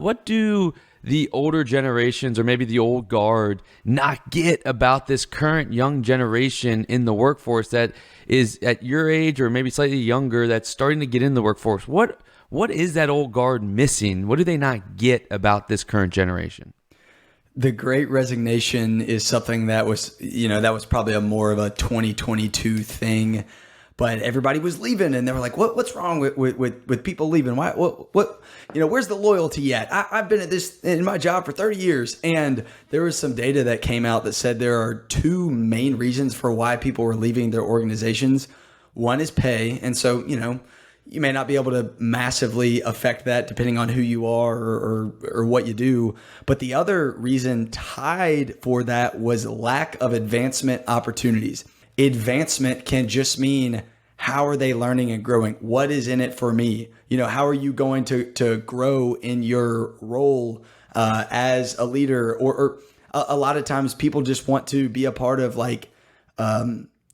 what do the older generations or maybe the old guard not get about this current young generation in the workforce that is at your age or maybe slightly younger that's starting to get in the workforce? What is that old guard missing? What do they not get about this current generation? The Great Resignation is something that was, that was probably a more of a 2022 thing, but everybody was leaving and they were like, what's wrong with people leaving? Why, where's the loyalty at? I've been at this in my job for 30 years. And there was some data that came out that said there are two main reasons for why people were leaving their organizations. One is pay. And so, you may not be able to massively affect that depending on who you are or what you do. But the other reason tied for that was lack of advancement opportunities. Advancement can just mean, how are they learning and growing? What is in it for me? How are you going to grow in your role as a leader? Or a lot of times people just want to be a part of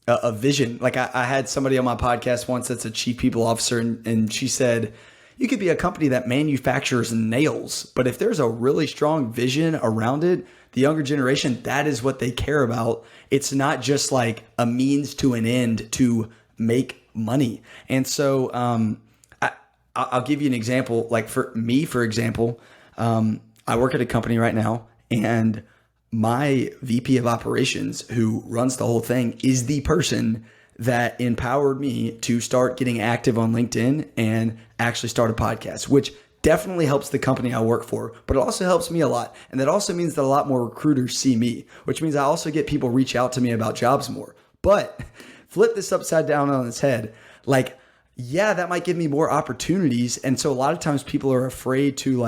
a vision. Like I had somebody on my podcast once that's a chief people officer, and she said, you could be a company that manufactures nails, but if there's a really strong vision around it, the younger generation, that is what they care about. It's not just like a means to an end to make money. And so I'll give you an example. Like for me, for example, I work at a company right now, and my VP of operations, who runs the whole thing, is the person that empowered me to start getting active on LinkedIn and actually start a podcast, which definitely helps the company I work for, but it also helps me a lot. And that also means that a lot more recruiters see me, which means I also get people reach out to me about jobs more. But flip this upside down on its head. Like, yeah, that might give me more opportunities. And so a lot of times people are afraid to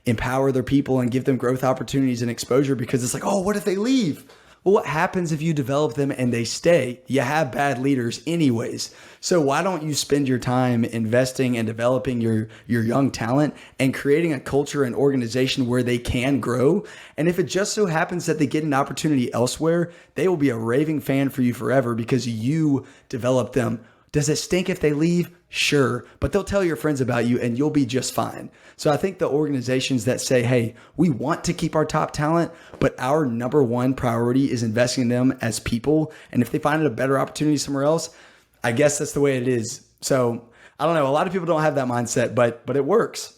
empower their people and give them growth opportunities and exposure because it's like, oh, what if they leave? Well, what happens if you develop them and they stay? You have bad leaders anyways. So why don't you spend your time investing and developing your young talent and creating a culture and organization where they can grow? And if it just so happens that they get an opportunity elsewhere, they will be a raving fan for you forever because you developed them. Does it stink if they leave? Sure, but they'll tell your friends about you and you'll be just fine. So I think the organizations that say, hey, we want to keep our top talent, but our number one priority is investing in them as people. And if they find a better opportunity somewhere else, I guess that's the way it is. So I don't know. A lot of people don't have that mindset, but it works.